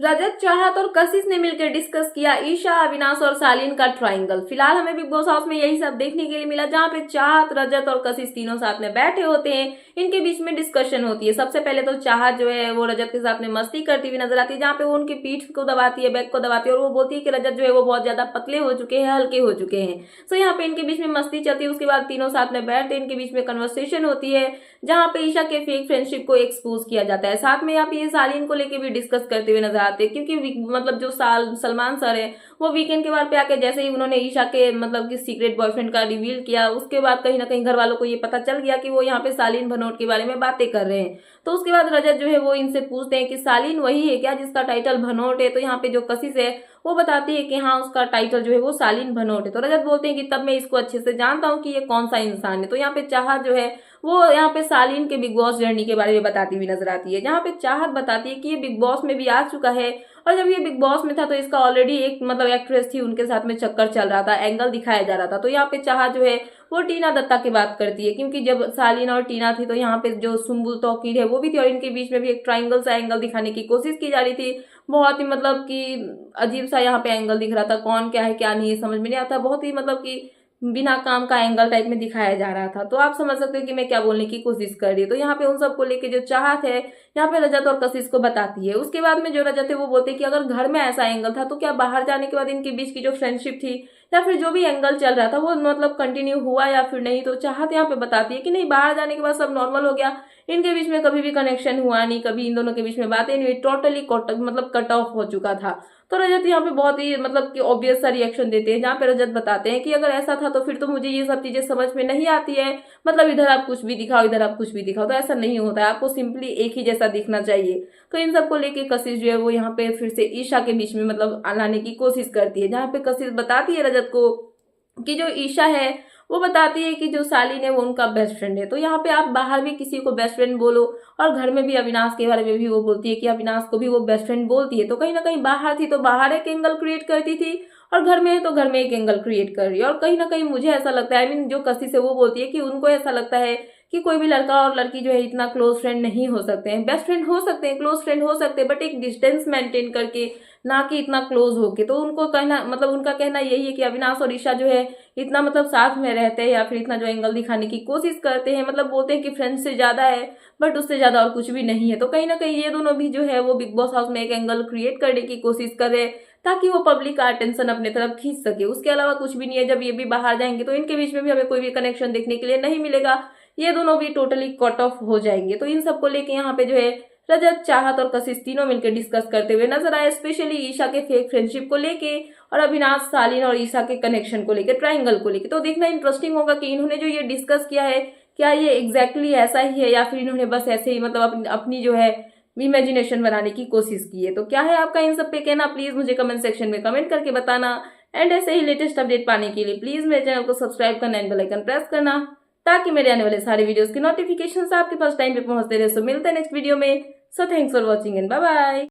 रजत, चाहत और कशिश ने मिलकर डिस्कस किया ईशा, अविनाश और सालीन का ट्रायंगल। फिलहाल हमें बिग बॉस हाउस में यही सब देखने के लिए मिला, जहां पे चाहत, रजत और कशिश तीनों साथ में बैठे होते हैं। इनके बीच में डिस्कशन होती है। सबसे पहले तो चाहत जो है वो रजत के साथ में मस्ती करती हुई नजर आती है, जहाँ पे वो उनकी पीठ को दबाती है, बैक को दबाती है और वो बोलती है कि रजत जो है वो बहुत ज्यादा पतले हो चुके हैं, हल्के हो चुके हैं। सो यहाँ पे इनके बीच में मस्ती चलती है। उसके बाद तीनों साथ में बैठते इनके बीच में कन्वर्सेशन होती है, जहाँ पे ईशा के फेक फ्रेंडशिप को एक्सपोज किया जाता है। साथ में यहाँ पे ये सालीन को लेके भी डिस्कस करते हुए नजर आते हैं, क्योंकि मतलब जो सलमान सर है वो वीकेंड के बाद पे आके जैसे ही उन्होंने ईशा के मतलब कि सीक्रेट बॉयफ्रेंड का रिवील किया, उसके बाद कहीं ना कहीं घर वालों को ये पता चल गया कि वो यहाँ पे सालीन भनोट के बारे में बातें कर रहे हैं। तो उसके बाद रजत जो है वो इनसे पूछते हैं कि सालीन वही है क्या जिसका टाइटल भनोट है? तो यहाँ पे जो कशिश है वो बताती है कि हाँ, उसका टाइटल जो है वो सालीन भनोट है। तो रजत बोलते हैं कि तब मैं इसको अच्छे से जानता हूँ कि ये कौन सा इंसान है। तो यहाँ पे चाहत जो है वो यहाँ पे सालीन के बिग बॉस जर्नी के बारे में बताती हुई नजर आती है, जहाँ पे चाहत बताती है कि ये बिग बॉस में भी आ चुका है, और जब ये बिग बॉस में था तो इसका ऑलरेडी एक मतलब एक्ट्रेस थी उनके साथ में चक्कर चल रहा था, एंगल दिखाया जा रहा था। तो यहाँ पे चाहत जो है वो टीना दत्ता की बात करती है, क्योंकि जब सालीन और टीना थी तो यहाँ पे जो सुम्बुल तौकीर है वो भी थी, और इनके बीच में भी एक ट्राइंगल सा एंगल दिखाने की कोशिश की जा रही थी। बहुत ही मतलब कि अजीब सा यहाँ पे एंगल दिख रहा था, कौन क्या है क्या नहीं है समझ में नहीं आता, बहुत ही मतलब कि बिना काम का एंगल टाइप में दिखाया जा रहा था। तो आप समझ सकते हो कि मैं क्या बोलने की कोशिश कर रही हूँ। तो यहाँ पे उन सबको लेके जो चाहत है यहाँ पे रजत और कशिश को बताती है। उसके बाद में जो रजत है वो बोलते हैं कि अगर घर में ऐसा एंगल था तो क्या बाहर जाने के बाद इनके बीच की जो फ्रेंडशिप थी या फिर जो भी एंगल चल रहा था वो मतलब कंटिन्यू हुआ या फिर नहीं? तो चाहत यहाँ पे बताती है कि नहीं, बाहर जाने के बाद सब नॉर्मल हो गया, इनके बीच में कभी भी कनेक्शन हुआ नहीं, कभी इन दोनों के बीच में बातें नहीं हुई, टोटली मतलब कट ऑफ हो चुका था। तो रजत यहाँ पे बहुत ही मतलब कि ऑब्वियस सा रिएक्शन देते हैं, जहाँ पे रजत बताते हैं कि अगर ऐसा था तो फिर तो मुझे ये सब चीजें समझ में नहीं आती है, मतलब इधर आप कुछ भी दिखाओ, इधर आप कुछ भी दिखाओ, तो ऐसा नहीं होता है, आपको सिंपली एक ही जैसा दिखना चाहिए। तो इन सबको लेके कशिश जो है वो यहाँ पे फिर से ईशा के बीच में मतलब लाने की कोशिश करती है, जहाँ पे कशिश बताती है रजत को कि जो ईशा है वो बताती है कि जो सालीन है वो उनका बेस्ट फ्रेंड है। तो यहाँ पे आप बाहर भी किसी को बेस्ट फ्रेंड बोलो, और घर में भी अविनाश के बारे में भी वो बोलती है कि अविनाश को भी वो बेस्ट फ्रेंड बोलती है। तो कहीं ना कहीं बाहर थी तो बाहर एक एंगल क्रिएट करती थी, और घर में है तो घर में एक एंगल क्रिएट कर रही है। और कहीं ना कहीं मुझे ऐसा लगता है, आई मीन जो कसी से वो बोलती है कि उनको ऐसा लगता है कि कोई भी लड़का और लड़की जो है इतना क्लोज फ्रेंड नहीं हो सकते हैं, बेस्ट फ्रेंड हो सकते हैं, क्लोज फ्रेंड हो सकते हैं, बट एक डिस्टेंस मेंटेन करके, ना कि इतना क्लोज होके। तो उनको कहना मतलब उनका कहना यही है कि अविनाश और ईशा जो है इतना मतलब साथ में रहते हैं या फिर इतना जो एंगल दिखाने की कोशिश करते हैं, मतलब बोलते हैं कि फ्रेंड से ज्यादा है बट उससे ज्यादा और कुछ भी नहीं है। तो कहीं ना कहीं ये दोनों भी जो है वो बिग बॉस हाउस में एक एंगल क्रिएट करने की कोशिश कर रहे हैं, ताकि वो पब्लिक का अटेंशन अपने तरफ खींच सके। उसके अलावा कुछ भी नहीं है। जब ये भी बाहर जाएंगे तो इनके बीच में भी हमें कोई भी कनेक्शन देखने के लिए नहीं मिलेगा, ये दोनों भी टोटली कट ऑफ हो जाएंगे। तो इन सबको लेके यहाँ पे जो है रजत, चाहत और कशिश तीनों मिलकर डिस्कस करते हुए नजर आए, स्पेशली ईशा के फेक फ्रेंडशिप को लेके और अविनाश, सालीन और ईशा के कनेक्शन को लेके, ट्रायंगल को लेके। तो देखना इंटरेस्टिंग होगा कि इन्होंने जो ये डिस्कस किया है क्या ये एग्जैक्टली ऐसा ही है, या फिर इन्होंने बस ऐसे ही मतलब अपनी जो है इमेजिनेशन बनाने की कोशिश की है। तो क्या है आपका इन सब पे कहना, प्लीज मुझे कमेंट सेक्शन में कमेंट करके बताना। एंड ऐसे ही लेटेस्ट अपडेट पाने के लिए प्लीज मेरे चैनल को सब्सक्राइब करना एंड बेल आइकन प्रेस करना, ताकि मेरे आने वाले सारे वीडियोस के नोटिफिकेशन आपके पास टाइम पे पहुंचते रहे। सो मिलते हैं नेक्स्ट वीडियो में। So thanks for watching and bye bye.